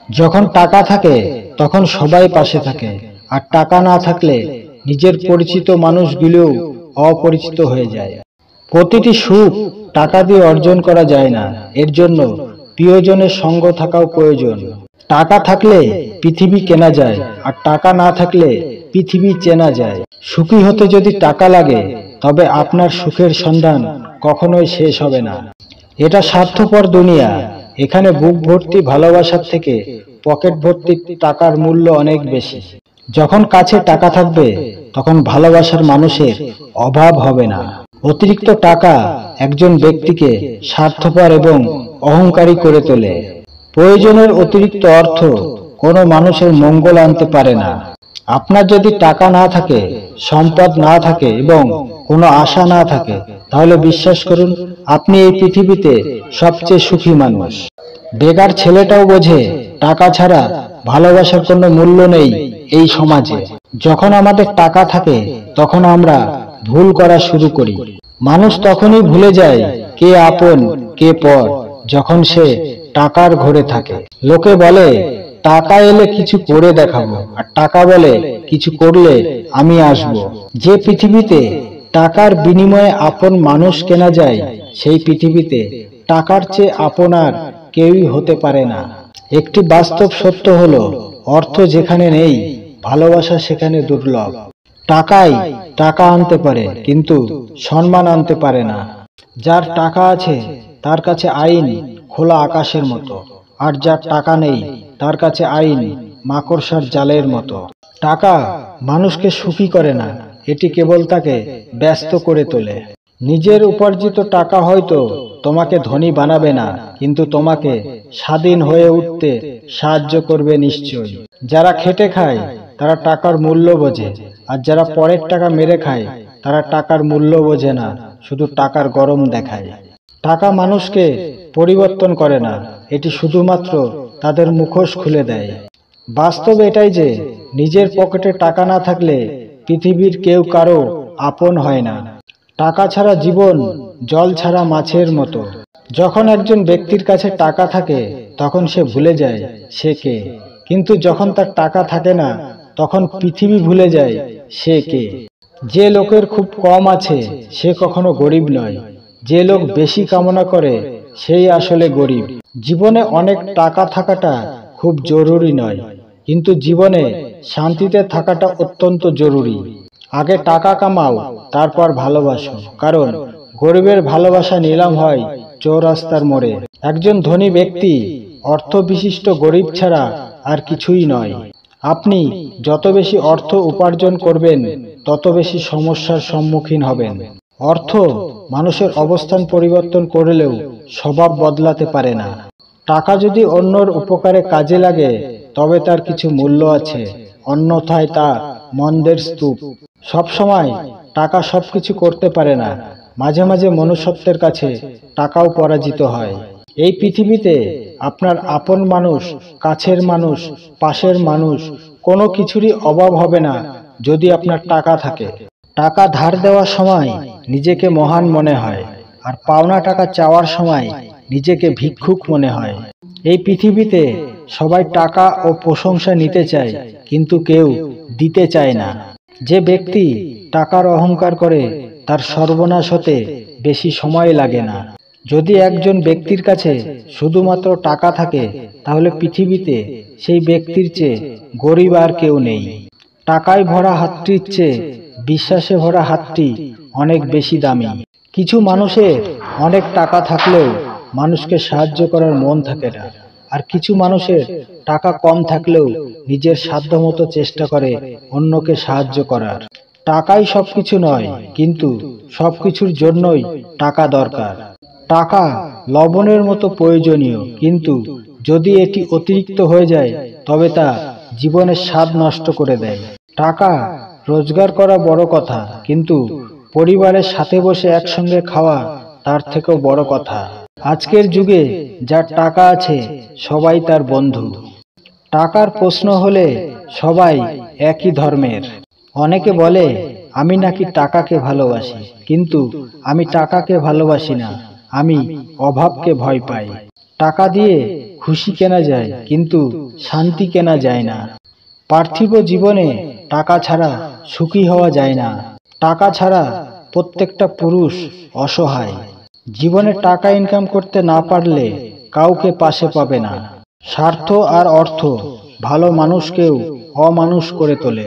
যখন টাকা থাকে তখন সবাই পাশে থাকে, আর টাকা না থাকলে নিজের পরিচিত মানুষগুলোও অপরিচিত হয়ে যায়। প্রতিটি সুখ টাকা দিয়ে অর্জন করা যায় না, এর জন্য প্রিয়জনের সঙ্গ থাকাও প্রয়োজন। টাকা থাকলে পৃথিবী কেনা যায়, আর টাকা না থাকলে পৃথিবী চেনা যায়। সুখী হতে যদি টাকা লাগে, তবে আপনার সুখের সন্ধান কখনোই শেষ হবে না। এটা স্বার্থপর দুনিয়া, এখানে বুক ভর্তি ভালোবাসার থেকে পকেট ভর্তি টাকার মূল্য অনেক বেশি। যখন কাছে টাকা থাকবে, তখন ভালোবাসার মানুষের অভাব হবে না। অতিরিক্ত টাকা একজন ব্যক্তিকে স্বার্থপর এবং অহংকারী করে তোলে। প্রয়োজনের অতিরিক্ত অর্থ কোনো মানুষের মঙ্গল আনতে পারে না। আপনার যদি টাকা না থাকে, সম্পদ না থাকে এবং কোনো আশা না থাকে, তাহলে বিশ্বাস করুন, আপনি এই পৃথিবীতে সবচেয়ে সুখী মানুষ। বেকার ছেলেটাও বোঝে টাকা ছাড়া ভালোবাসার কোনো মূল্য নেই এই সমাজে। যখন আমাদের টাকা থাকে, তখন আমরা ভুল করা শুরু করি। মানুষ তখনই ভুলে যায় কে আপন কে পর, যখন সে টাকার ঘরে থাকে। লোকে বলে টাকা এলে কিছু করে দেখাবো, আর টাকা বলে কিছু করলে আমি আসব। যে পৃথিবীতে টাকার বিনিময়ে আপন মানুষ কেনা যায়, সেই পৃথিবীতে টাকার চেয়ে আপন আর কেউই হতে পারে না। একটি বাস্তব সত্য হলো, অর্থ যেখানে নেই, ভালোবাসা সেখানে দুর্লভ। টাকাই টাকা আনতে পারে, কিন্তু সম্মান আনতে পারে না। যার টাকা আছে তার কাছে আইন খোলা আকাশের মতো, আর যার টাকা নেই তার কাছে আইন মাকড়সার জালের মতো। টাকা মানুষকে সুখী করে না, এটি কেবল তাকে ব্যস্ত করে তোলে। নিজের উপার্জিত টাকা হয়তো তোমাকে ধনী বানাবে না, কিন্তু তোমাকে স্বাধীন হয়ে উঠতে সাহায্য করবে নিশ্চয়ই। যারা খেটে খায় তারা টাকার মূল্য বোঝে, আর যারা পরের টাকা মেরে খায় তারা টাকার মূল্য বোঝে না, শুধু টাকার গরম দেখায়। টাকা মানুষকে পরিবর্তন করে না, এটি শুধুমাত্র তাদের মুখোশ খুলে দেয়। বাস্তব এটাই যে নিজের পকেটে টাকা না থাকলে পৃথিবীর কেউ কারো আপন হয় না। টাকা ছাড়া জীবন জল ছাড়া মাছের মতো। যখন একজন ব্যক্তির কাছে টাকা থাকে, তখন সে ভুলে যায় সে কে, কিন্তু যখন তার টাকা থাকে না, তখন পৃথিবী ভুলে যায় সে কে। যে লোকের খুব কম আছে সে কখনো গরিব নয়, যে লোক বেশি কামনা করে সেই আসলে গরিব। জীবনে অনেক টাকা থাকাটা খুব জরুরি নয়, কিন্তু জীবনে শান্তিতে থাকাটা অত্যন্ত জরুরি। আগে টাকা কামাও, তারপর ভালোবাসো, কারণ গরিবের ভালোবাসা নিলাম হয় চৌরাস্তার মোড়ে। একজন ধনী ব্যক্তি অর্থ বিশিষ্ট গরিব ছাড়া আর কিছুই নয়। আপনি যত বেশি অর্থ উপার্জন করবেন, তত বেশি সমস্যার সম্মুখীন হবেন। অর্থ মানুষের অবস্থান পরিবর্তন করলেও স্বভাব বদলাতে পারে না। টাকা যদি অন্যর উপকারে কাজে লাগে, তবে তার কিছু মূল্য আছে, অন্যথায় তা মন্দের স্তূপ। সবসময় টাকা সবকিছু করতে পারে না, মাঝে মাঝে মনুষ্যত্বের কাছে টাকাও পরাজিত হয়। এই পৃথিবীতে আপনার আপন মানুষ, কাছের মানুষ, পাশের মানুষ, কোনো কিছুরই অভাব হবে না যদি আপনার টাকা থাকে। টাকা ধার দেওয়ার সময় নিজেকে মহান মনে হয়, আর পাওনা টাকা চাওয়ার সময় নিজেকে ভিক্ষুক মনে হয়। এই পৃথিবীতে সবাই টাকা ও প্রশংসা নিতে চায়, কিন্তু কেউ দিতে চায় না। যে ব্যক্তি টাকার অহংকার করে, তার সর্বনাশ হতে বেশি সময় লাগে না। যদি একজন ব্যক্তির কাছে শুধুমাত্র টাকা থাকে, তাহলে পৃথিবীতে সেই ব্যক্তির চেয়ে গরিব আর কেউ নেই। টাকায় ভরা হাতটির চেয়ে বিশ্বাসে ভরা হাতটি অনেক বেশি দামি। কিছু মানুষের অনেক টাকা থাকলেও মানুষকে সাহায্য করার মন থাকে না, আর কিছু মানুষের টাকা কম থাকলেও নিজের সাধ্যমতো চেষ্টা করে অন্যকে সাহায্য করার। টাকাই সবকিছু নয়, কিন্তু সবকিছুর জন্যই টাকা দরকার। টাকা লবণের মতো প্রয়োজনীয়, কিন্তু যদি এটি অতিরিক্ত হয়ে যায়, তবে তা জীবনের স্বাদ নষ্ট করে দেয়। টাকা রোজগার করা বড় কথা, কিন্তু পরিবারের সাথে বসে একসঙ্গে খাওয়া তার থেকেও বড় কথা। আজকের যুগে যার টাকা আছে সবাই তার বন্ধু। টাকার প্রশ্ন হলে সবাই একই ধর্মের। অনেকে বলে আমি নাকি টাকাকে ভালোবাসি, কিন্তু আমি টাকাকে ভালোবাসি না, আমি অভাবকে ভয় পাই। টাকা দিয়ে খুশি কেনা যায়, কিন্তু শান্তি কেনা যায় না। পার্থিব জীবনে টাকা ছাড়া সুখী হওয়া যায় না। টাকা ছাড়া প্রত্যেকটা পুরুষ অসহায়। জীবনে টাকা ইনকাম করতে না পারলে কাউকে পাশে পাবে না। স্বার্থ আর অর্থ ভালো মানুষকেও অমানুষ করে তোলে।